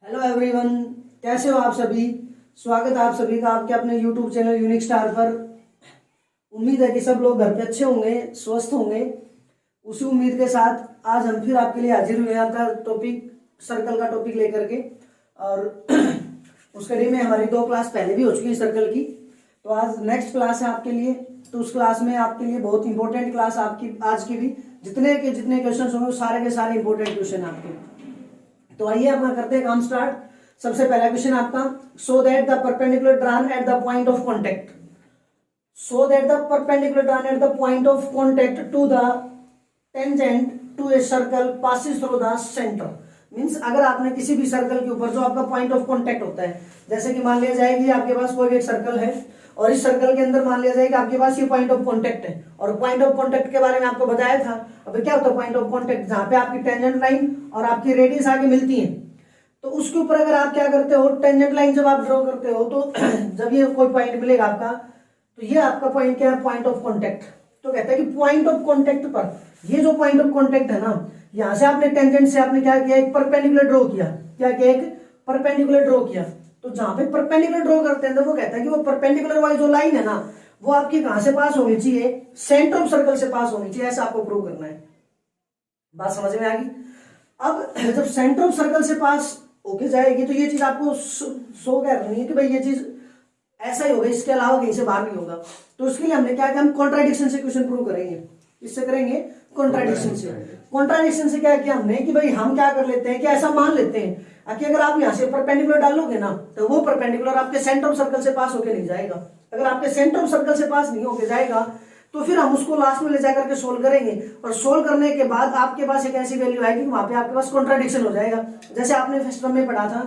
Hello everyone, कैसे हो आप सभी। स्वागत है आप सभी का आपके अपने यूट्यूब चैनल यूनिक स्टार पर। उम्मीद है कि सब लोग घर पे अच्छे होंगे, स्वस्थ होंगे। उसी उम्मीद के साथ आज हम फिर आपके लिए हाजिर हुए हैं आपका टॉपिक सर्कल का टॉपिक लेकर के। और उस कड़ी में हमारी 2 क्लास पहले भी हो चुकी है सर्कल की, तो आज नेक्स्ट क्लास है आपके लिए। तो उस क्लास में आपके लिए बहुत इंपॉर्टेंट क्लास आपकी आज की भी, जितने क्वेश्चन होंगे वो सारे के सारे इंपॉर्टेंट क्वेश्चन आपके। तो आइए अपना करते हैं काम स्टार्ट। सबसे पहला क्वेश्चन आपका, so that the perpendicular drawn at the point of contact, so that the perpendicular drawn at the point of contact to the tangent to a circle passes through the centre. Means अगर आपने किसी भी circle के ऊपर जो आपका point of contact होता है, जैसे कि मान लिया जाए कि आपके पास कोई भी एक सर्कल है और इस सर्कल के अंदर मान लिया जाए कि आपके पास ये पॉइंट ऑफ कॉन्टेक्ट है, और पॉइंट ऑफ कॉन्टेक्ट के बारे में आपको बताया था। अब क्या होता है पॉइंट ऑफ कॉन्टेक्ट, जहां पे आपकी टेंजेंट लाइन और आपकी रेडियस आगे मिलती है, तो उसके ऊपर अगर आप क्या करते हो, टेंजेंट लाइन जब आप ड्रॉ करते हो तो जब ये कोई पॉइंट मिलेगा आपका, तो ये आपका पॉइंट क्या है, पॉइंट ऑफ कॉन्टेक्ट। तो कहता है कि पॉइंट ऑफ कॉन्टेक्ट पर, ये जो पॉइंट ऑफ कॉन्टेक्ट है ना, यहां से आपने टेंजेंट से आपने क्या किया, एक परपेंडिकुलर ड्रॉ किया। क्या किया, एक परपेंडिकुलर ड्रॉ किया। तो जहां पे परपेंडिकुलर ड्रॉ करते हैं तो वो कहता है कि वो परपेंडिकुलर वाली जो लाइन है ना, वो आपकी कहां से पास होनी चाहिए, सेंटर ऑफ सर्कल से पास होनी चाहिए। ऐसा आपको प्रूव करना है। बात समझ में आ गई। अब जब सेंटर ऑफ सर्कल से पास होके जाएगी तो ये चीज आपको शो करनी है कि भाई ये चीज ऐसा ही होगा, इसके अलावा कहीं से बाहर नहीं होगा। तो उसके लिए हमने क्या किया, हम कॉन्ट्राडिक्शन से क्वेश्चन प्रूव करेंगे। इससे करेंगे कॉन्ट्राडिक्शन से। कॉन्ट्राडिक्शन से क्या किया हमने कि भाई हम क्या कर लेते हैं कि ऐसा मान लेते हैं कि अगर आप यहाँ से परपेंडिकुलर डालोगे ना, तो वो परपेंडिकुलर आपके सेंटर ऑफ सर्कल से पास होके नहीं जाएगा। अगर आपके सेंटर ऑफ सर्कल से पास नहीं होके जाएगा तो फिर हम उसको लास्ट में ले जाकर के सोल्व करेंगे, और सोल्व करने के बाद आपके पास एक ऐसी वैल्यू आएगी कि वहां पे आपके पास कॉन्ट्राडिक्शन हो जाएगा। जैसे आपने फर्स्ट टर्म में पढ़ा था,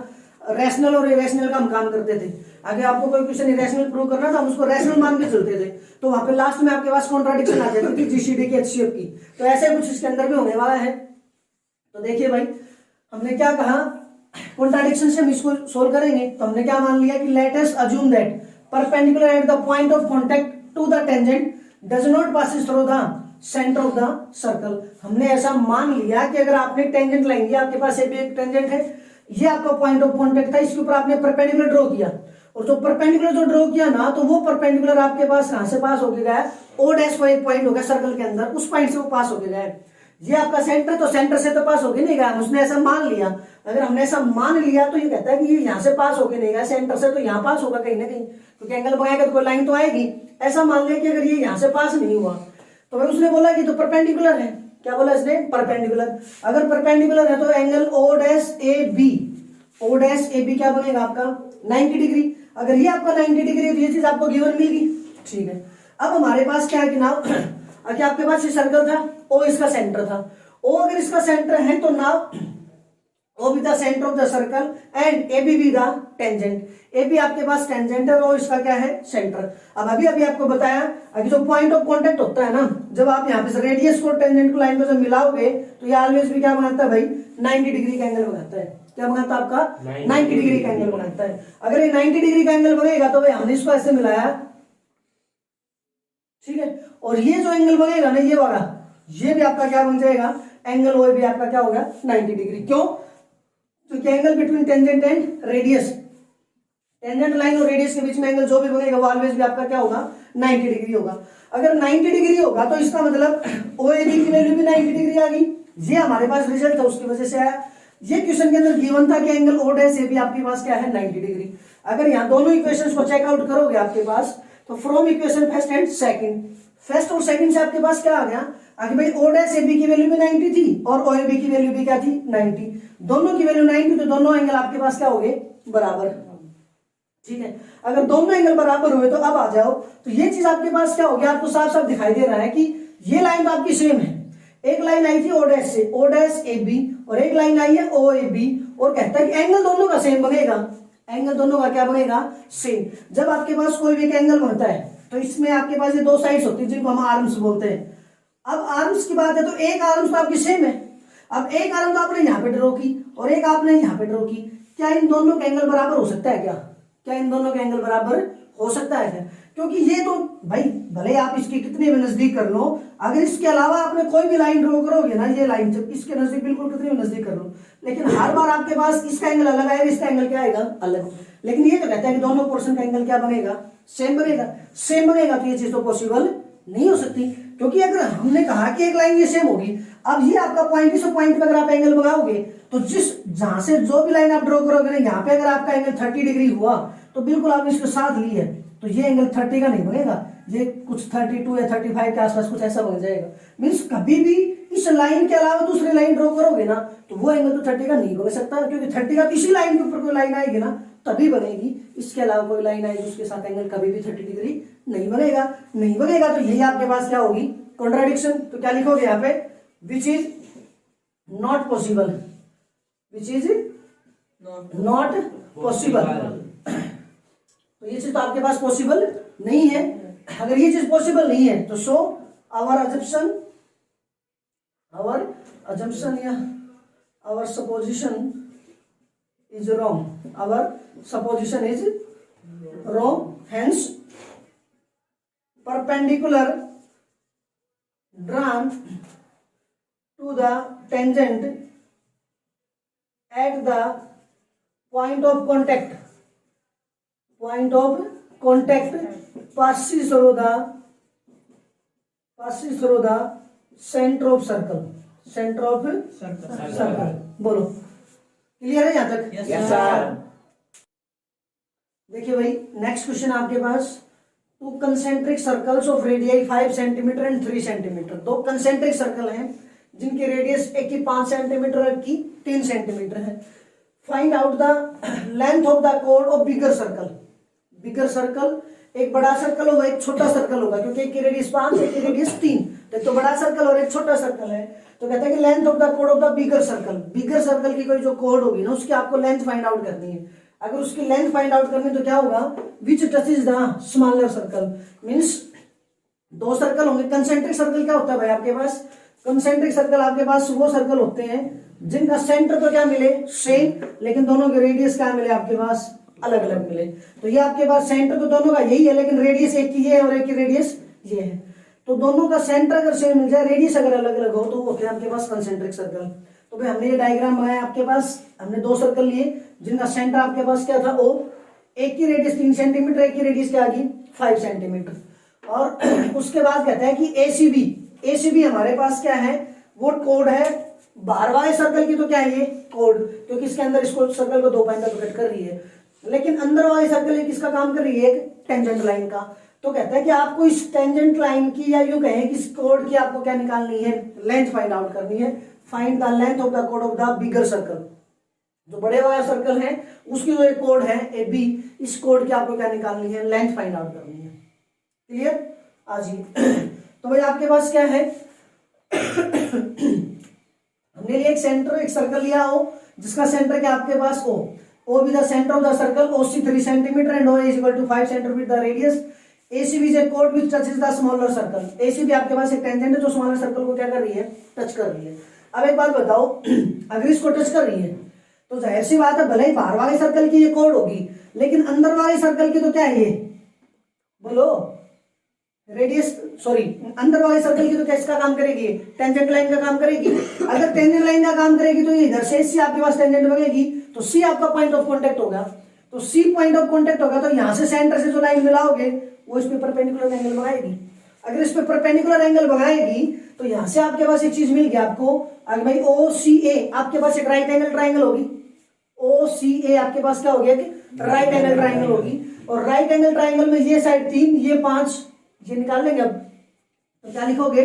रैशनल और इरेशनल का हम काम करते थे। आगे आपको कोई क्वेश्चन इरेशनल प्रूव करना था, हम उसको रैशनल मान के चलते थे, तो वहां पे लास्ट में आपके पास कॉन्ट्राडिक्शन आ जाती थी जीसीडी की, एचसीएफ की। तो ऐसे कुछ इसके अंदर भी होने वाला है। तो देखिए भाई, हमने क्या कहा, कॉन्ट्राडिक्शन से हम इसको सोल्व करेंगे। तो हमने क्या मान लिया कि let us assume that perpendicular at the point of contact to the tangent does not passes through the centre of the circle. हमने ऐसा मान लिया कि अगर आपने टेंजेंट लाइन दिया, आपके पास एक टेंजेंट है, ये आपका पॉइंट ऑफ कॉन्टेक्ट था, इसके ऊपर आपने परपेंडिकुलर ड्रॉ किया, और जो परपेंडिकुलर जो ड्रॉ किया ना, तो वो परपेंडिकुलर आपके पास कहां से पास होके गया, ओ डैश को एक पॉइंट हो गया सर्कल के अंदर, उस पॉइंट से वो पास होके गया। ये आपका सेंटर, तो सेंटर से तो पास होके नहीं गया, उसने ऐसा मान लिया। अगर हमने ऐसा मान लिया तो ये कहता है कि ये यहाँ से पास होके नहीं गया सेंटर से, तो यहाँ पास होगा कहीं ना कहीं, क्योंकि एंगल बनाएगा तो कोई लाइन तो आएगी। ऐसा मान लिया कि अगर ये यहाँ से पास नहीं हुआ, तो भाई उसने बोला कि तो परपेंडिकुलर है। क्या बोला इसने, परपेंडिकुलर। अगर परपेंडिकुलर है तो angle O dash A B, O dash A B क्या बनेगा आपका 90 डिग्री। अगर ये आपका 90 डिग्री है तो ये चीज आपको गिवन मिल गई। ठीक है, अब हमारे पास क्या है कि नाउ कि आपके पास ये सर्कल था, ओ इसका सेंटर था। ओ अगर इसका सेंटर है तो now O B the centre of the circle and A B be the tangent. A B आपके पास टेंजेंट है और इसका क्या है, सेंटर। अब अभी आपको बताया, अभी जो पॉइंट ऑफ कांटेक्ट होता है ना, जब आप यहाँ पे रेडियस को टेंजेंट को लाइन में जब मिलाओगे तो ये ऑलवेज भी क्या बनाता है भाई, 90 डिग्री का एंगल बनाता है। क्या बनाता है आपका, 90 डिग्री का एंगल बनाता है। अगर ये 90 डिग्री का एंगल बनेगा तो भाई हमने इसको ऐसे मिलाया, ठीक है, और ये जो एंगल बनेगा ना, ये वाला, ये भी आपका क्या बन जाएगा, एंगल ओ भी आपका क्या होगा 90 डिग्री। क्यों, क्योंकि angle between tangent and radius, tangent line और रेडियस के बीच में एंगल जो भी बनेगा वो ऑलवेज भी आपका क्या होगा, 90 डिग्री होगा। अगर 90 डिग्री होगा तो इसका मतलब ओ ए बी की वैल्यू भी 90 डिग्री आ गई। ये हमारे पास रिजल्ट था, उसकी वजह से आया। ये क्वेश्चन के अंदर गिवन था कि एंगल ओ डैश ए भी आपके पास क्या है, 90 डिग्री। अगर यहाँ दोनों इक्वेशंस को चेकआउट करोगे आपके पास, तो from equation first and second, first और सेकंड से आपके पास क्या आ गया, आगे भाई ओ डैश ए बी की वैल्यू भी 90 थी और ओ ए बी की वैल्यू भी क्या थी, 90। दोनों की वैल्यू 90, तो दोनों एंगल आपके पास क्या हो गए, बराबर। ठीक है, अगर दोनों एंगल बराबर हुए तो अब आ जाओ, तो ये चीज आपके पास क्या हो गया, आपको साफ साफ दिखाई दे रहा है कि ये लाइन तो आपकी सेम है। एक लाइन आई थी ओ डैश से, ओ डैश ए बी, और एक लाइन आई है ओ ए बी, और कहता है कि एंगल दोनों का सेम बनेगा। एंगल दोनों का क्या बनेगा, सेम। जब आपके पास कोई भी एक एंगल बनता है तो इसमें आपके पास ये 2 साइड्स होती है जिनको हम आर्म्स बोलते हैं। अब आर्म्स की बात है तो एक आर्म्स तो आपकी सेम है। अब एक आर्म तो आपने यहाँ पे ड्रॉ की और एक आपने यहाँ पे ड्रॉ की, क्या इन दोनों का एंगल बराबर हो सकता है क्या, क्या इन दोनों का एंगल बराबर हो सकता है क्या? क्योंकि ये तो भाई भले आप इसके कितने भी नजदीक कर लो, अगर इसके अलावा आपने कोई भी लाइन ड्रॉ करोगे ना, ये लाइन जब इसके नजदीक बिल्कुल कितने भी नजदीक कर लो, लेकिन हर बार आपके पास इसका एंगल अलग आएगा, इसका एंगल क्या आएगा, अलग। लेकिन ये तो कहता है कि दोनों पोर्शन का एंगल क्या बनेगा, सेम बनेगा। सेम बनेगा तो ये चीज तो पॉसिबल नहीं हो सकती, क्योंकि अगर हमने कहा कि एक लाइन ये सेम होगी, अब ये आपका पॉइंट, इस पॉइंट पे अगर आप एंगल बनाओगे तो जिस जहां से जो भी लाइन आप ड्रॉ करोगे ना, यहाँ पे अगर आपका एंगल 30 डिग्री हुआ तो बिल्कुल आपने इसके साथ ली है, तो ये एंगल 30 का नहीं बनेगा, ये कुछ 32 या 35 के आसपास कुछ ऐसा बन जाएगा। मीन्स कभी भी इस लाइन के अलावा दूसरी लाइन ड्रॉ करोगे ना तो वो एंगल तो 30 का नहीं बन सकता, क्योंकि 30 का किसी लाइन के ऊपर कोई लाइन आएगी ना तभी बनेगी, इसके अलावा कोई लाइन आएगी उसके साथ एंगल कभी भी 30 डिग्री नहीं बनेगा। नहीं बनेगा तो यही आपके पास क्या होगी, कॉन्ट्राडिक्शन। तो क्या लिखोगे यहाँ पे, which is not possible, which is not possible. तो ये चीज तो आपके पास पॉसिबल नहीं है। अगर ये चीज पॉसिबल नहीं है तो सो आवर अजम्पशन या our supposition is wrong, our supposition is wrong, hence perpendicular drawn to the tangent at the point of contact passes through the center of circle, बोलो क्लियर है यहाँ तक? Yes sir. देखिए भाई next question आपके पास, two concentric circles of radius 5 centimetre and 3 centimetre. दो concentric circle हैं जिनकी रेडियस एक की 5 सेंटीमीटर और एक की 3 सेंटीमीटर है। Find out the length of the code of bigger circle. Bigger circle एक बड़ा सर्कल होगा, एक छोटा सर्कल होगा, क्योंकि एक की रेडियस 5 एक की रेडियस 3, तो बड़ा सर्कल और एक छोटा सर्कल है। तो कहते हैं कि length of the code of the bigger circle, bigger circle की कोई जो कोड होगी ना उसकी आपको लेंथ फाइंड आउट करनी है। अगर उसकी लेंथ फाइंड आउट करनी तो क्या होगा, which touches the smaller circle. Means दो सर्कल होंगे। कंसेंट्रिक सर्कल क्या होता है भाई आपके पास, कंसेंट्रिक सर्कल आपके पास वो सर्कल होते हैं जिनका सेंटर तो क्या मिले सेम, लेकिन दोनों के रेडियस क्या मिले आपके पास अलग अलग मिले। तो ये आपके पास सेंटर तो दोनों का यही है, लेकिन रेडियस एक की ये है और एक की रेडियस ये है। तो दोनों का सेंटर अगर सेम मिल जाए, रेडियस अगर अलग अलग हो, तो वो होते हैं आपके पास कंसेंट्रिक सर्कल। तो भाई हमने ये डायग्राम बनाया, आपके पास हमने दो सर्कल लिए जिनका सेंटर आपके पास क्या था ओ, एक की रेडियस 3 सेंटीमीटर, एक की रेडियस क्या आ गई 5 सेंटीमीटर। और उसके बाद कहता है कि एसीबी हमारे पास क्या है, वो कोड है बाहर वाले सर्कल की। तो क्या है ये कोड, क्योंकि इसके अंदर इसको सर्कल को 2 पॉइंट तक कट कर रही है, लेकिन अंदर वाली सर्कल किसका काम कर रही है, एक टेंजेंट लाइन का। तो कहता है कि आपको इस टेंजेंट लाइन की, या यूं कहें कि इस कोड की आपको क्या निकालनी है, लेंथ फाइंड आउट करनी है। Find the length of the code of the bigger circle. जो बड़े वाला सर्कल है उसकी जो एक कोड है ए बी, इस कोड की आपको क्या निकालनी है, लेंथ फाइंड आउट करनी है। क्लियर आज ही। तो भाई आपके पास क्या है, हमने लिए एक सेंटर, एक सर्कल लिया हो जिसका सेंटर क्या आपके पास O B the centre of the circle, OC 3 centimetre and OA is equal to 5 centimetre the radius. ACB is a कोड which touches the smaller circle. ACB आपके पास एक टेंजेंट है जो स्मॉलर सर्कल को क्या कर रही है, टच कर रही है। अब एक बात बताओ, अगर इसको टच कर रही है तो जाहिर सी बात है भले ही बाहर वाले सर्कल की ये कोड होगी, लेकिन अंदर वाले सर्कल की तो क्या है ये, बोलो रेडियस, सॉरी अंदर वाले सर्कल की तो क्या इसका काम करेगी, टेंजेंट लाइन का काम करेगी। अगर टेंजेंट लाइन का काम करेगी तो ये इधर से सी आपके पास टेंजेंट बनेगी, तो सी आपका पॉइंट ऑफ कांटेक्ट होगा। तो सी पॉइंट ऑफ कांटेक्ट होगा, तो यहां से सेंटर से जो लाइन मिलाओगे वो इस पे परपेंडिकुलर एंगल बनाएगी। अगर इस पे परपेंडिकुलर एंगल बनाएगी तो यहां से आपके पास एक चीज मिल गया आपको, अगर भाई OCA आपके पास एक राइट एंगल ट्राइंगल होगी। OCA आपके पास क्या हो गया कि राइट एंगल ट्राइंगल होगी, और राइट एंगल ट्राइंगल में ये साइड 3 ये 5 ये निकाल लेंगे। अब तो क्या लिखोगे,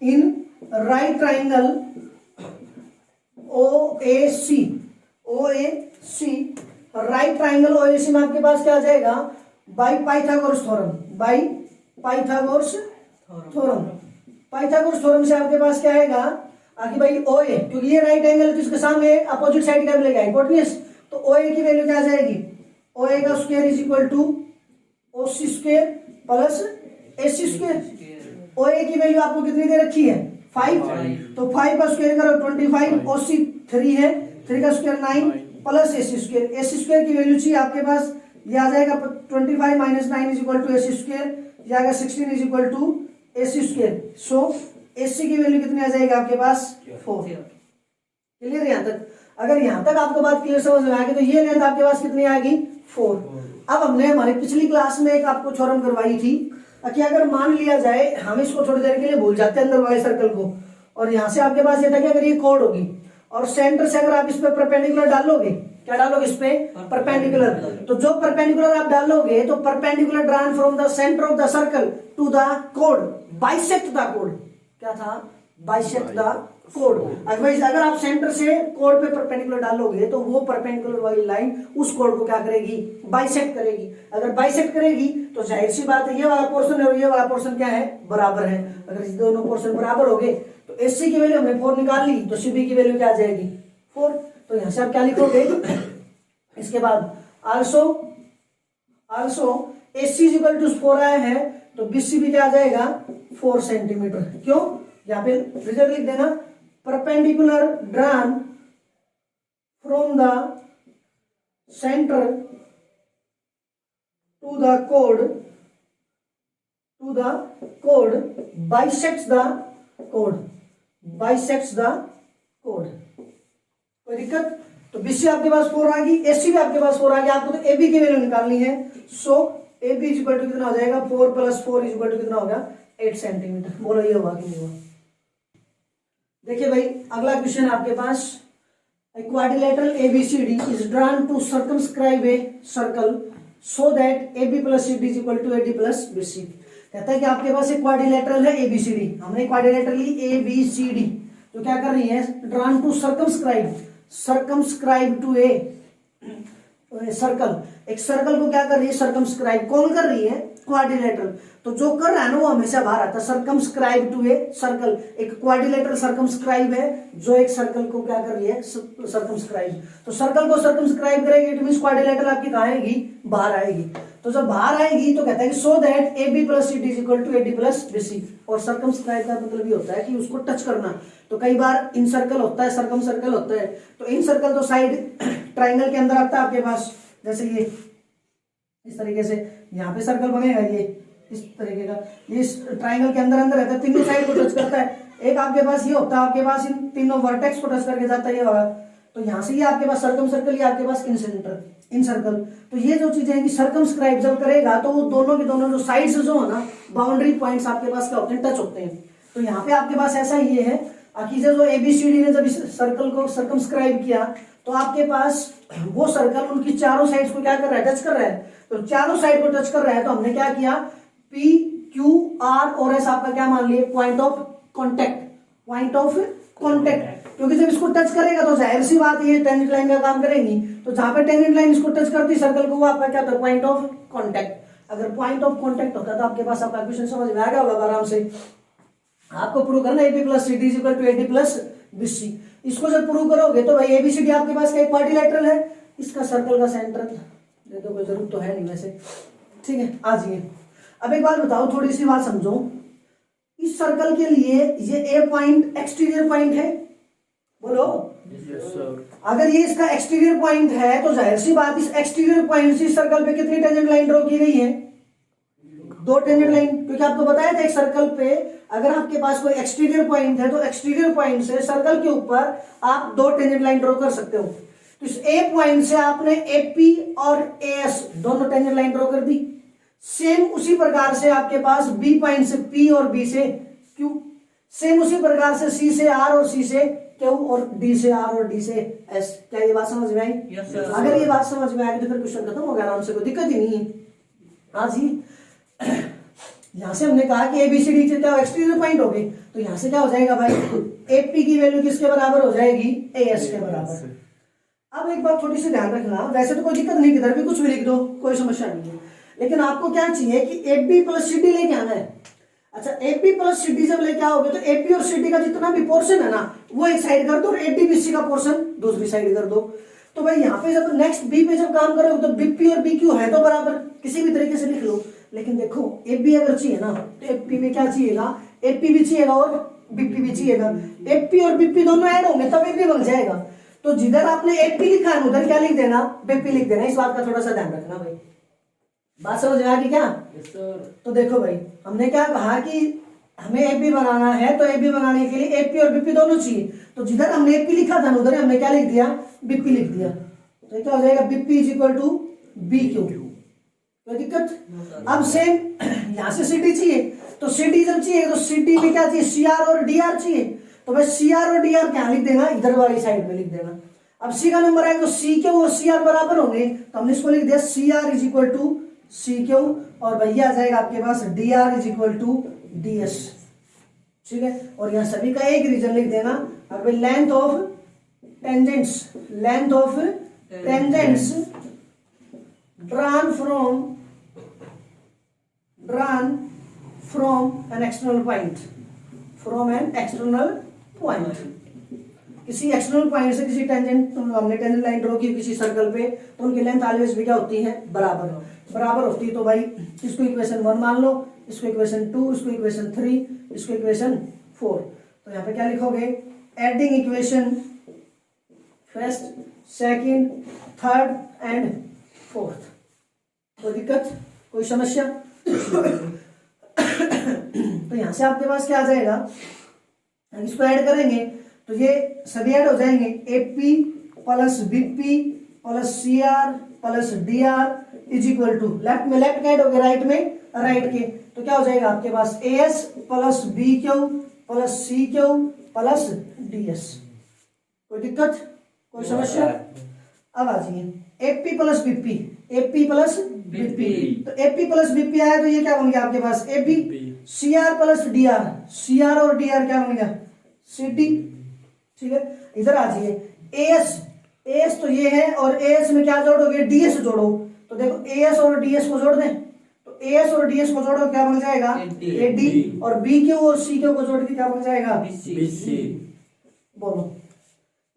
in right triangle OAC right triangle OAC में आपके पास क्या आ जाएगा, by Pythagoras theorem, by Pythagoras theorem से आपके पास क्या आएगा आगे भाई OA, क्योंकि ये राइट एंगल तो इसके सामने अपोजिट साइड क्या मिलेगा, हाइपोटेन्यूज। तो OA की वैल्यू क्या आ जाएगी, OA का square is equal to OC square plus AC square. OA की वैल्यू आपको कितनी दे रखी है 5, तो 5 का स्क्वायर करो 25, OC 3 है, 3 का square 9 plus AC square. AC square की वैल्यू चाहिए आपके पास, ये आ जाएगा 25 minus 9 is equal to AC square. ये आएगा 16 is equal to AC square. So AC की वैल्यू कितनी आ जाएगी आपके पास 4। क्लियर यहाँ तक? अगर यहाँ तक आपको बात क्लियर समझ में आएगी तो ये लेंथ आपके पास कितनी आएगी 4। अब हमने हमारी पिछली क्लास में एक आपको थ्योरम करवाई थी कि अगर मान लिया जाए हम इसको थोड़ी देर के लिए भूल जाते हैं अंदर वाले सर्कल को, और यहाँ से आपके पास ये था कि अगर ये कोड होगी और सेंटर से अगर आप इस पे परपेंडिकुलर डालोगे, क्या डालोगे इस पे परपेंडिकुलर, तो जो परपेंडिकुलर आप डालोगे तो perpendicular drawn from the centre of the circle to the code bisect the code. क्या था? Bisect the code. अगर आप सेंटर से कोड पे परपेंडिकुलर डालोगे तो वो परपेंडिकुलर वाली लाइन उस कोड को क्या करेगी? बाइसेक्ट करेगी। अगर बाइसेक्ट करेगी तो जाहिर सी बात है ये वाला पोर्शन है और ये वाला पोर्शन क्या है? बराबर है। अगर इस दोनों पोर्शन बराबर हो गए तो AC की वैल्यू हमने 4 निकाल ली, तो CB की वैल्यू क्या आ जाएगी 4। तो यहां से आप क्या लिखोगे? इसके बाद also AC is equal to 4 आया है तो BC भी क्या आ जाएगा 4 सेंटीमीटर। क्यों? यहाँ पे रिजल्ट लिख देना, perpendicular drawn from the centre to the code bisects the code. कोई दिक्कत? तो BC आपके पास 4 आ गई, AC भी आपके पास 4 आ गया, आपको तो AB की वैल्यू निकालनी है। सो AB इज इक्वल टू कितना हो जाएगा 4 + 4 इज इक्वल टू कितना होगा 8 सेंटीमीटर। बोलो ये हुआ कि नहीं हुआ? देखिए भाई अगला क्वेश्चन आपके पास, quadrilateral ABCD is drawn to circumscribe a circle so that AB + CD is equal to AD + BC। कहता है कि आपके पास एक क्वाड्रिलेटरल है ABCD, हमने क्वाड्रिलेटरल ली ABCD, तो क्या कर रही है? Drawn to circumscribe to a circle. एक सर्कल को क्या कर रही है? सर्कमस्क्राइब। कौन कर रही है? क्वाड्रिलेटरल। तो जो कर रहा है ना वो हमेशा बाहर आता है। सर्कमस्क्राइब टू ए सर्कल, एक क्वाड्रिलेटरल सर्कमस्क्राइब है जो एक सर्कल को क्या कर रही है? सर्कमस्क्राइब। तो सर्कल को सर्कमस्क्राइब करेगी, इट मींस क्वाड्रिलेटरल आपकी कहाँ आएगी? बाहर आएगी। तो जब बाहर आएगी तो कहता है कि so that AB + CD is equal to AD + BC। और सर्कमस्क्राइब का मतलब ये होता है कि उसको टच करना। तो कई बार इन सर्कल होता है, सर्कम सर्कल होता है, तो इन सर्कल तो साइड ट्राइंगल के अंदर आता है आपके पास, जैसे ये इस तरीके से यहाँ पे सर्कल बनेगा, ये इस तरीके का, ये ट्राइंगल के अंदर अंदर रहता है, तीनों साइड को टच करता है। एक आपके पास ये होता है, आपके पास इन तीनों वर्टेक्स को टच करके जाता है, ये होगा। तो यहाँ से ये आपके पास सर्कम सर्कल, ये आपके पास इन सर्कल। तो ये जो चीजें हैं कि सर्कमस्क्राइब जब करेगा तो वो दोनों के दोनों जो साइड्स जो है ना, बाउंड्री पॉइंट्स आपके पास क्या होते हैं? टच होते हैं। तो यहाँ पे आपके पास ऐसा ये है कि जो ABCD ने जब इस सर्कल को सर्कमस्क्राइब किया तो आपके पास वो सर्कल उनकी चारों साइड्स को क्या कर रहा है? टच कर रहा है। तो चारों साइड को टच कर रहा है तो हमने क्या किया? P, Q, R और S आपका क्या मान लिए? Point of contact. क्योंकि जब इसको टच करेगा तो जाहिर सी बात है ये टेंजेंट लाइन का काम करेंगी। तो जहां पे टेंजेंट लाइन इसको टच करती सर्कल को, वो आपका क्या होता है? Point of contact. अगर पॉइंट ऑफ कॉन्टेक्ट होता तो आपके पास आपका क्वेश्चन समझ में आ गया होगा आराम से। आपको प्रूव करना AB + CD is equal to AD + BC। इसको जब प्रूव करोगे तो भाई ABCD आपके पास का एक क्वाड्रिलेटरल है, इसका सर्कल का सेंटर दे दो, कोई जरूरत तो है नहीं वैसे, ठीक है। आ जाइए, अब एक बात बताओ, थोड़ी सी बात समझो। इस सर्कल के लिए ये A पॉइंट एक्सटीरियर पॉइंट है, बोलो। अगर ये इसका एक्सटीरियर पॉइंट है तो जाहिर सी बात इस एक्सटीरियर पॉइंट से इस सर्कल पे कितनी टेंजेंट लाइन ड्रॉ की गई है? 2 टेंजेंट लाइन। क्योंकि आपको बताया था एक सर्कल पे अगर आपके पास कोई एक्सटीरियर पॉइंट है तो एक्सटीरियर पॉइंट से सर्कल के ऊपर आप 2 टेंजेंट लाइन ड्रॉ कर सकते हो। तो इस A पॉइंट से आपने AP और AS दोनों टेंजेंट लाइन ड्रॉ कर दी। सेम उसी प्रकार से आपके पास B पॉइंट से P और B से Q, सेम उसी प्रकार से C से R और C से Q और D से R और D से S। क्या ये बात समझ में आई? अगर ये बात समझ में आएगी तो फिर क्वेश्चन खत्म हो गया आराम से, कोई दिक्कत ही नहीं है। हाँ जी, यहां से हमने कहा कि ABCD से क्या एक्सटीरियर पॉइंट हो गए, तो यहां से क्या हो जाएगा भाई? AP की वैल्यू किसके बराबर हो जाएगी? AS के बराबर। अब एक बात थोड़ी सी ध्यान रखना, वैसे तो कोई दिक्कत नहीं, किधर भी कुछ भी लिख दो, कोई समस्या नहीं है, लेकिन आपको क्या चाहिए कि AB + CD लेके आना है। अच्छा, AP + CD जब लेके आओगे तो AP और CD का जितना भी पोर्शन है ना वो एक साइड कर दो और AD BC का पोर्शन दूसरी साइड कर दो। तो भाई यहाँ पे जब नेक्स्ट B पे जब काम करोगे तो BP और BQ है तो बराबर, किसी भी तरीके से लिख लो। लेकिन देखो AB अगर चाहिए ना तो AP में क्या चाहिएगा? AP भी चाहिएगा और BP भी चाहिएगा। AP और BP दोनों ऐड होंगे तब AP बन जाएगा। तो जिधर आपने AP लिखा है उधर क्या लिख देना? BP लिख देना। इस बात का थोड़ा सा ध्यान रखना भाई। बात समझ में आ गई क्या? Yes sir. तो देखो भाई, हमने क्या कहा कि हमें एपी बनाना है, तो एपी बनाने के लिए एपी और बीपी दोनों चाहिए। तो जिधर हमने एपी लिखा था उधर हमने क्या लिख दिया, बीपी लिख दिया। तो क्या हो जाएगा, BP is equal to B Q. कोई दिक्कत? अब सेम यहाँ से सी डी चाहिए, तो सी डी जब चाहिए तो सी डी में क्या चाहिए, सी आर और डी आर चाहिए। तो भाई सी आर और डी आर क्या लिख देना, इधर वाली साइड में लिख देना। अब सी का नंबर आएगा तो सी क्यू और सी आर बराबर होंगे, तो हमने इसको लिख दिया C R is equal to C Q, और भैया आ जाएगा आपके पास D R is equal to D S. ठीक है, और यहाँ सभी का एक रीजन लिख देना। अब length of tangents, length of tangents drawn from an external point, from an external point। किसी एक्सटर्नल पॉइंट से किसी टेंजेंट, हमने टेंजेंट लाइन ड्रॉ की किसी सर्कल पे, तो उनकी लेंथ ऑलवेज भी क्या होती है, बराबर होती है। तो भाई इसको इक्वेशन 1 मान लो, इसको इक्वेशन 2, इसको इक्वेशन 3, इसको इक्वेशन 4। तो यहाँ पे क्या लिखोगे, adding equation first, second, third and fourth. कोई दिक्कत, कोई समस्या? तो यहां से आपके पास क्या आ जाएगा, इसको ऐड करेंगे तो ये सभी ऐड हो जाएंगे, AP plus BP plus CR plus DR is equal to, left में लेफ्ट ऐड हो गए, राइट में राइट के, तो क्या हो जाएगा आपके पास AS plus B Q plus C Q plus DS. कोई दिक्कत, कोई समस्या? अब आ जाइए AP plus BP, AP plus BP, तो एपी प्लस बीपी आया तो ये क्या बन गया आपके पास, AB. CR plus DR, CR और डीआर क्या बन गया, सीडी। ठीक है, इधर आ जाइए एएस, एएस तो ये है, और एएस में क्या जोड़ोगे, डीएस जोड़ो। तो देखो एएस और डीएस को जोड़ दें, तो एएस और डीएस को जोड़ो क्या बन जाएगा, एडी, और बी क्यू और सी क्यू को जोड़ के क्या बन जाएगा, बीसी। बोलो,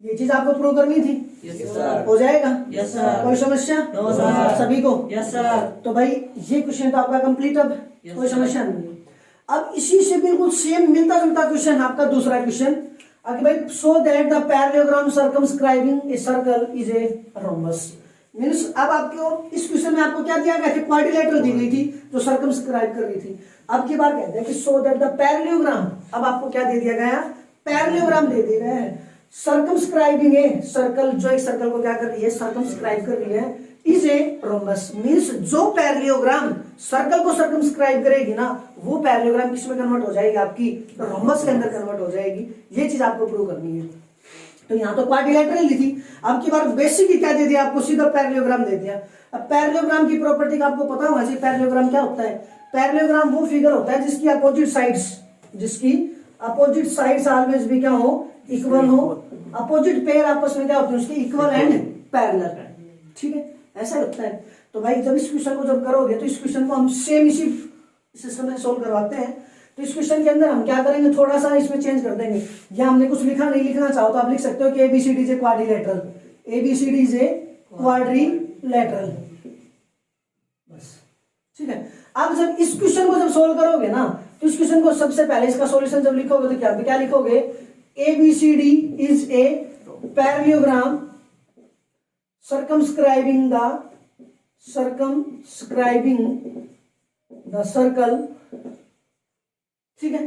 ये चीज आपको प्रूव करनी थी? Yes sir. हो जाएगा? Yes sir. कोई समस्या? No sir. सभी को? Yes sir. तो भाई ये क्वेश्चन तो आपका कंप्लीट, अब कोई समस्या नहीं है। अब इसी से बिल्कुल सेम मिलता जुलता क्वेश्चन आपका दूसरा क्वेश्चन, अगर भाई सो that the parallelogram circumscribing a circle is a rhombus. Means अब आपको इस क्वेश्चन में आपको क्या दिया गया था, क्वाड्रिलेटरल दी गई थी जो सर्कमस्क्राइब कर रही थी। अब की बार कहते हैं कि सो दैट द पैरेललोग्राम, अब आपको क्या दे दिया गया, पैरेललोग्राम दे दिया गया है। सर्कमस्क्राइबिंग ए सर्कल, जो एक सर्कल को क्या कर रही है, सर्कमस्क्राइब कर रही है, इज ए रोम्बस। मींस जो पैरेललोग्राम सर्कल को सर्कमस्क्राइब करेगी ना, वो पैरेललोग्राम किस में कन्वर्ट हो जाएगी, आपकी रोम्बस के अंदर कन्वर्ट हो जाएगी। ये चीज आपको प्रूव करनी है। तो यहाँ तो क्वाड्रिलेटरल ली थी, अब की बार बेसिक ही क्या दे दिया आपको, सीधा पैरेललोग्राम दे दिया। अब पैरेललोग्राम की प्रॉपर्टी आपको पता होना चाहिए, पैरेललोग्राम क्या होता है। पैरेललोग्राम वो फिगर होता है जिसकी अपोजिट साइड्स, जिसकी अपोजिट साइड्स ऑलवेज भी क्या हो, इक्वल हो। अपोजिट पेयर आपस में क्या होते हैं, उसके इक्वल एंड पैरेलल। ठीक है, ऐसा होता है। तो भाई जब इस क्वेश्चन को जब करोगे तो इस क्वेश्चन को हम सेम इसी सिस्टम से सोल्व करवाते हैं। तो इस क्वेश्चन के अंदर हम क्या करेंगे, थोड़ा सा इसमें चेंज कर देंगे, या हमने कुछ लिखा नहीं लिखना चाहो तो आप लिख सकते हो कि ABCD is a quadrilateral, ABCD is a quadrilateral, बस। ठीक है, अब जब इस क्वेश्चन को जब सोल्व करोगे ना, तो इस क्वेश्चन को सबसे पहले इसका सॉल्यूशन जब लिखोगे तो क्या लिखोगे, ABCD is a parallelogram circumscribing the circle। ठीक है,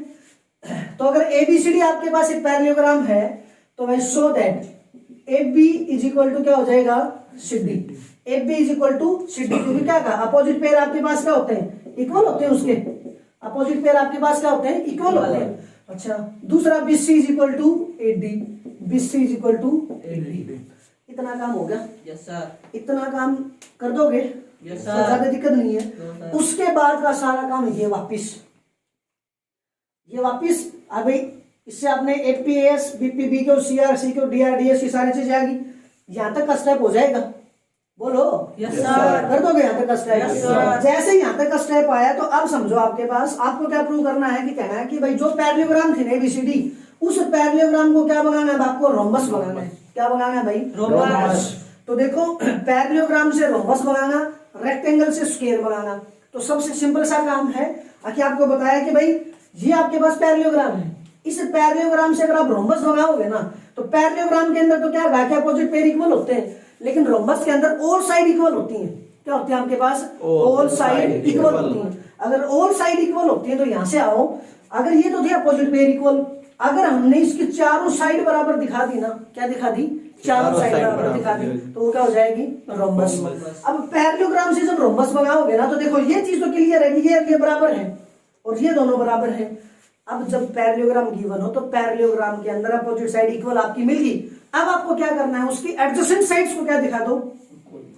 तो अगर ABCD आपके पास एक पैरेललोग्राम है तो भाई show that AB is equal to क्या हो जाएगा, CD। AB is equal to CD, क्योंकि क्या कहा, अपोजिट पेयर आपके पास क्या होते हैं, इक्वल होते हैं, उसके अपोजिट पेयर आपके पास क्या होते हैं, इक्वल होते हैं। अच्छा, दूसरा BC is equal to AD, BC is equal to AD। इतना काम हो गया? Yes sir. इतना काम कर दोगे? यस तो सर। ज्यादा दिक्कत नहीं है। उसके बाद का सारा काम ये वापिस अब भाई इससे आपने APAS BP BQ CR CQ DR DS ये सारी चीजें आ गई, यहाँ तक का स्टेप हो जाएगा। बोलो यस सर। कर दोगे यहाँ तक का स्टेप? Yes sir. जैसे यहाँ तक का स्टेप आया तो अब समझो आपके पास, आपको क्या प्रूव करना है कि कहना है कि भाई जो पैरेललोग्राम थे ना ABCD, उस पैरेललोग्राम को क्या बनाना है, आपको रोम्बस बनाना है। क्या बनाना है भाई, रोम्बस। तो देखो पैरेललोग्राम से रोम्बस बनाना, रेक्टेंगल से स्क्वायर बनाना, तो सबसे सिंपल सा काम है कि आपको बताया कि भाई ये आपके पास पैरेललोग्राम है, इस पैरेललोग्राम से अगर आप रोम्बस बनाओगे ना, तो पैरेललोग्राम के अंदर तो क्या होगा कि अपोजिट पेयर इक्वल होते हैं, लेकिन रोम्बस के अंदर और साइड इक्वल होती हैं। क्या होती है आपके पास? All all side side equal equal। होती है। अगर ऑल साइड इक्वल होती है तो यहां से आओ, अगर ये तो थे अपोजिट पेयर इक्वल, अगर हमने इसकी चारों साइड बराबर दिखा दी ना, क्या दिखा दी? चारों साइड बराबर दिखा दी, तो वो क्या हो जाएगी? रोम्बस। अब पैरेललोग्राम से जब रोम्बस बनाओगे ना, तो देखो ये चीज तो क्लियर है कि ये बराबर है और ये दोनों बराबर है। अब जब पैरेललोग्राम गिवन हो तो पैरेललोग्राम के अंदर अपोजिट साइड इक्वल आपकी मिल गई। अब आपको क्या करना है? उसकी एडजेसेंट साइड्स को क्या दिखा दो?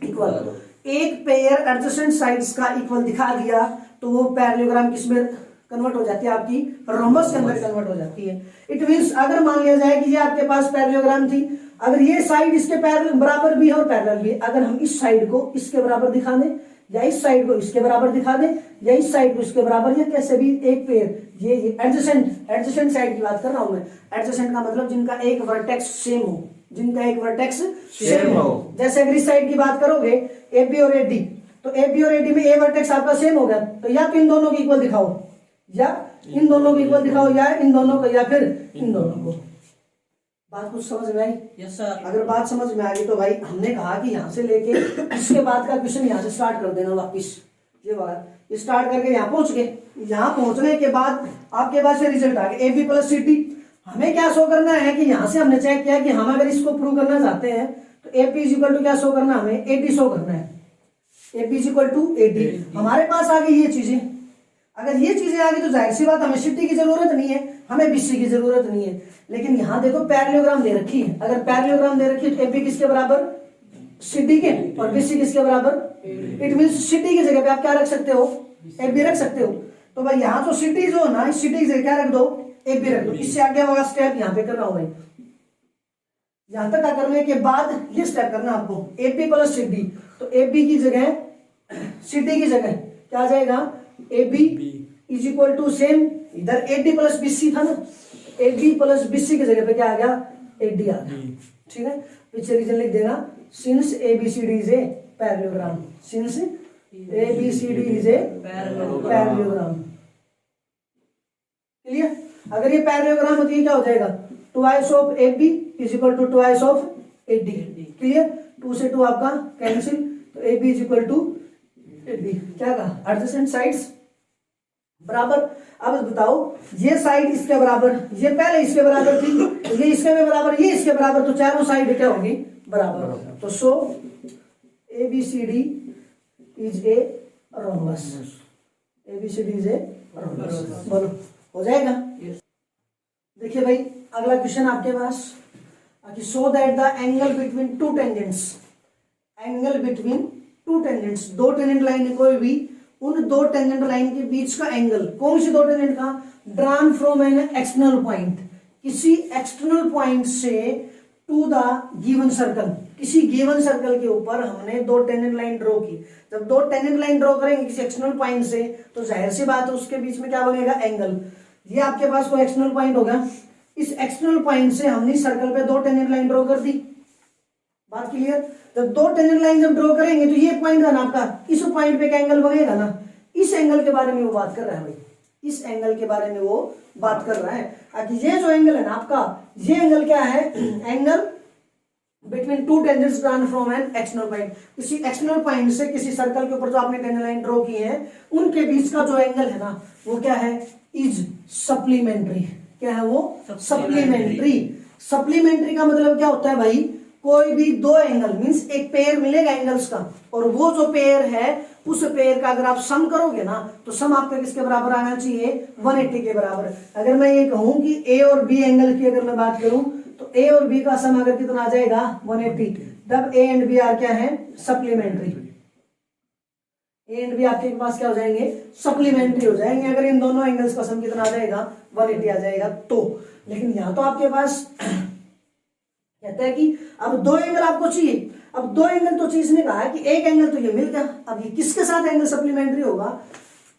इक्वल। एक पेयर एडजेसेंट साइड्स का इक्वल दिखा दिया तो वो पैरेललोग्राम किसमें कन्वर्ट हो जाती है? आपकी रोम्बस के अंदर कन्वर्ट हो जाती है। इट मींस अगर मान लिया जाए कि ये आपके पास पैरेललोग्राम थी, अगर ये साइड इसके पैरेलल बराबर भी है और पैरेलल भी है, अगर हम इस साइड को इसके बराबर दिखा दें या इस साइड को इसके बराबर दिखा दें या इस साइड को इसके बराबर, या कैसे भी एक पेयर, ये एडजेसेंट साइड की बात कर रहा हूं मैं। एडजेसेंट का मतलब जिनका एक वर्टेक्स सेम हो, जिनका एक वर्टेक्स सेम हो। जैसे अगर इस साइड की बात करोगे AB और AD, तो AB और AD में ए वर्टेक्स आपका सेम हो गया, तो या तो इन दोनों को इक्वल दिखाओ या इन दोनों को इक्वल दिखाओ या इन दोनों को या फिर इन दोनों को। बात कुछ समझ में आई? Yes sir. अगर बात समझ में आ गई तो भाई हमने कहा कि यहाँ से लेके इसके बाद का क्वेश्चन यहाँ से स्टार्ट कर देना वापिस। ये बात ये स्टार्ट करके यहाँ पहुंच गए, यहाँ पहुंचने के बाद आपके पास ये रिजल्ट आ गया AB प्लस CD। हमें क्या शो करना है कि यहाँ से हमने चेक किया कि हम अगर इसको प्रूव करना चाहते हैं तो AP इज इक्वल टू क्या शो करना, हमें AD शो करना है। AP is equal to AD हमारे पास आ गई ये चीजें। अगर ये चीजें आ गई तो जाहिर सी बात हमें CD की जरूरत नहीं है, हमें BC की जरूरत नहीं है। लेकिन यहाँ देखो पैरेललोग्राम दे रखी है, अगर पैरेललोग्राम दे रखी है तो AP किसके बराबर? CD के, और BC किसके बराबर? इट मींस CD की जगह पे आप क्या रख सकते हो? AB रख सकते हो। तो भाई यहाँ तो CD जो है ना, इस CD की जगह क्या रख दो? AB रख दो। इससे आगे वाला स्टेप यहाँ पे कर रहा हूं भाई। यहां तक करने के बाद ये स्टेप करना आपको, AB प्लस CD, तो AB की जगह CD की जगह क्या आ जाएगा? AB is equal to same, इधर AD प्लस BC था ना, AD प्लस BC की जगह पे क्या आ गया? AD आ गया। ठीक है, पीछे रीजन लिख देना, since ABCD is a parallelogram, since ABCD is a parallelogram. Clear? अगर ये पैरेललोग्राम होती है क्या हो जाएगा? Twice of AB is equal to twice of AD। Clear? 2 से 2 आपका कैंसिल, तो AB is equal to AD। क्या कहा? एडजेसेंट साइड्स बराबर। अब बताओ, ये साइड इसके बराबर, ये पहले इसके बराबर थी, तो ये इसके में बराबर, ये इसके बराबर, तो चारों साइड क्या होगी? बराबर। तो so ABCD is a rhombus, ABCD is a rhombus. बोलो, हो जाएगा? देखिए भाई, अगला क्वेश्चन आपके पास, show that the angle between two tangents, angle between two tangents, दो टेंजेंट लाइन है कोई भी, उन दो टेंजेंट लाइन के बीच का एंगल, कौन सी दो टेंजेंट का? Drawn from an external point, किसी एक्सटर्नल पॉइंट से टू द गिवन सर्कल, किसी गिवन सर्कल के ऊपर हमने दो टेंजेंट लाइन ड्रॉ की। जब दो टेंजेंट लाइन ड्रॉ करेंगे किसी एक्सटर्नल पॉइंट से, तो जाहिर सी बात है उसके बीच में क्या बनेगा? एंगल। ये आपके पास कोई एक्सटर्नल पॉइंट होगा, इस एक्सटर्नल पॉइंट से हमने सर्कल पे दो टेंजेंट लाइन ड्रॉ कर दी। बात क्लियर? जब दो टेंजेंट लाइन जब ड्रॉ करेंगे तो ये पॉइंट है ना आपका, इस पॉइंट पे का एंगल बनेगा ना, इस एंगल के बारे में वो बात कर रहा है भाई, इस एंगल के बारे में वो बात कर रहा है। कि ये जो एंगल है ना आपका, ये एंगल क्या है? Angle between two tangents drawn from an external point, किसी एक्सटर्नल पॉइंट से किसी सर्कल के ऊपर जो आपने टेंजेंट लाइन ड्रॉ की है उनके बीच का जो एंगल है ना, वो क्या है? Is supplementary. क्या है वो? सप्लीमेंट्री। सप्लीमेंट्री का मतलब क्या होता है भाई? कोई भी दो एंगल मींस एक पेयर मिलेगा एंगल्स का, और वो जो पेयर है उस पेयर का अगर आप सम करोगे ना, तो सम आपका किसके बराबर आना चाहिए? 180 के बराबर। अगर मैं ये कहूं कि A और B एंगल की अगर मैं बात करूं, तो A और B का सम अगर कितना आ जाएगा? 180। तब A एंड B आर क्या है? सप्लीमेंट्री। A एंड B आपके पास क्या हो जाएंगे? सप्लीमेंट्री हो जाएंगे। अगर इन दोनों एंगल्स का सम कितना आ जाएगा? 180 आ जाएगा। तो लेकिन यहाँ तो आपके पास कहता है कि अब दो एंगल आपको चाहिए। अब दो एंगल तो चीज ने कहा है कि एक एंगल तो ये मिल गया, अब ये किसके साथ एंगल सप्लीमेंट्री होगा?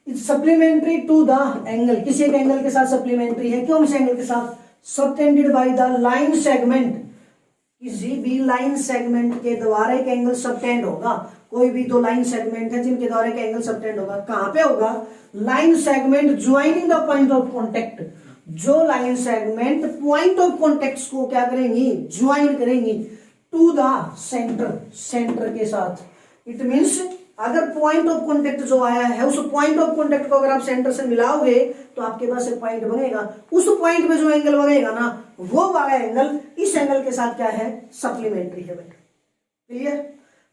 It's supplementary to the angle, किसी एक एंगल के साथ सप्लीमेंट्री है। क्यों? इस एंगल के साथ subtended by the line segment, किसी भी लाइन सेगमेंट के द्वारा एक एंगल सबटेंड होगा। कोई भी दो लाइन सेगमेंट है जिनके द्वारा एक एंगल सबटेंड होगा। कहां पे होगा? Line segment joining the point of contact, जो line segment point of contact को क्या करेंगी? ज्वाइन करेंगी टू द सेंटर, सेंटर के साथ। इट मींस अगर पॉइंट ऑफ कॉन्टेक्ट जो आया है उस पॉइंट ऑफ कॉन्टेक्ट को अगर आप सेंटर से मिलाओगे तो आपके पास एक पॉइंट बनेगा। उस पॉइंट पे जो एंगल बनेगा ना वो वाला एंगल इस एंगल के साथ क्या है, सप्लीमेंट्री है बेटा। क्लियर?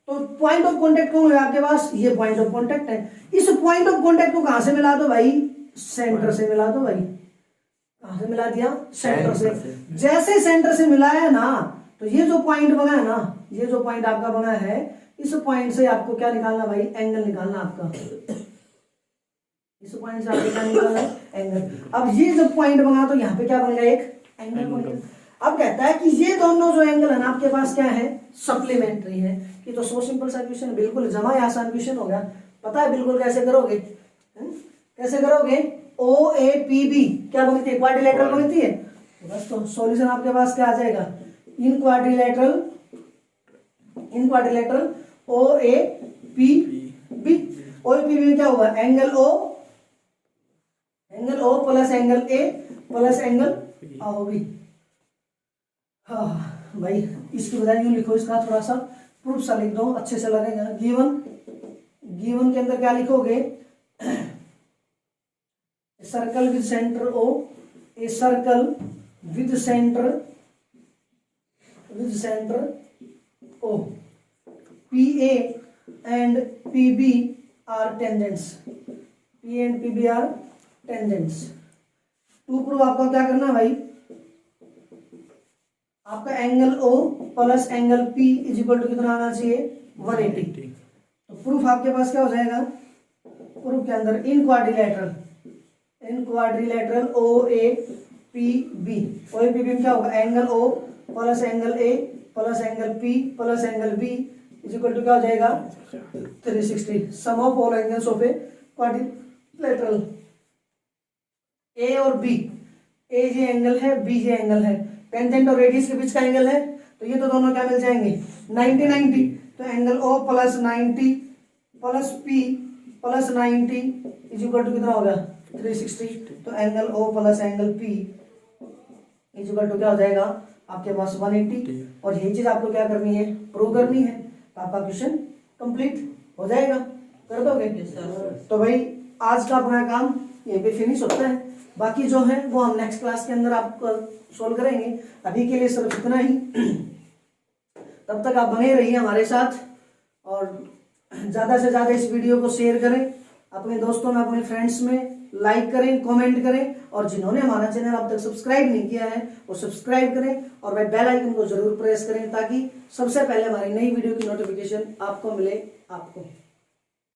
तो पॉइंट ऑफ कॉन्टेक्ट कौन है आपके पास, ये पॉइंट ऑफ कॉन्टेक्ट है। इस पॉइंट ऑफ कॉन्टेक्ट को कहां से मिला दो भाई, सेंटर से मिला दो भाई। कहां से मिला दिया, सेंटर से। जैसे सेंटर से मिलाया ना तो ये जो पॉइंट बना है ना, ये जो पॉइंट आपका बना है, इस पॉइंट से आपको क्या निकालना भाई, एंगल निकालना आपका। इस पॉइंट से आपको क्या निकालना है, एंगल। अब ये जब पॉइंट बना तो यहाँ पे क्या बन गया, एक एंगल बन गया। अब कहता है कि ये दोनों जो एंगल है ना आपके पास क्या है, सप्लीमेंट्री है। ये तो सो सिंपल सा क्वेश्चन है, बिल्कुल जमा आसान क्वेश्चन हो गया। पता है बिल्कुल कैसे करोगे, कैसे करोगे। ओ ए पी बी क्या बनती है, क्वाड्रिलेटरल बनती है। बस तो सॉल्यूशन आपके पास क्या आ जाएगा, in quadrilateral O A P B. O A P B में क्या होगा, angle O plus angle A plus angle B. हाँ भाई इसकी बजाय यूं लिखो, इसका थोड़ा सा प्रूफ सा लिख दो, अच्छे से लगेगा। गिवन के अंदर क्या लिखोगे, circle with centre O, a circle with centre O, P A and P B are tangents, P and P B are tangents. To proof आपका क्या करना है भाई, आपका angle O plus angle P is equal to कितना आना चाहिए, 180। तो प्रूफ आपके पास क्या हो जाएगा, प्रूफ के अंदर in quadrilateral O A P B, O A P B में क्या होगा, angle O plus angle A plus angle P plus angle B is equal to क्या हो जाएगा, 360। Sum of all angles of a quadrilateral. A और B, A जे angle है, B जे एंगल है, टेंजेंट और रेडियस के बीच का एंगल है, तो ये तो दोनों क्या मिल जाएंगे, 90-90। तो angle O plus 90 plus P plus 90 is equal to कितना होगा, 360। तो angle O plus angle P is equal to क्या हो जाएगा आपके पास, 180। और यही चीज आपको क्या करनी है, प्रूव करनी है। तो आपका क्वेश्चन कंप्लीट हो जाएगा, कर दोगे। तो भाई आज का अपना काम यहीं पे फिनिश होता है, बाकी जो है वो हम नेक्स्ट क्लास के अंदर आपको सोल्व करेंगे। अभी के लिए सिर्फ इतना ही। तब तक आप बने रहिए हमारे साथ और ज़्यादा से ज़्यादा इस वीडियो को शेयर करें अपने दोस्तों में, अपने फ्रेंड्स में, लाइक करें, कमेंट करें। और जिन्होंने हमारा चैनल अब तक सब्सक्राइब नहीं किया है वो सब्सक्राइब करें और भाई बेल आइकन को जरूर प्रेस करें ताकि सबसे पहले हमारी नई वीडियो की नोटिफिकेशन आपको मिले। आपको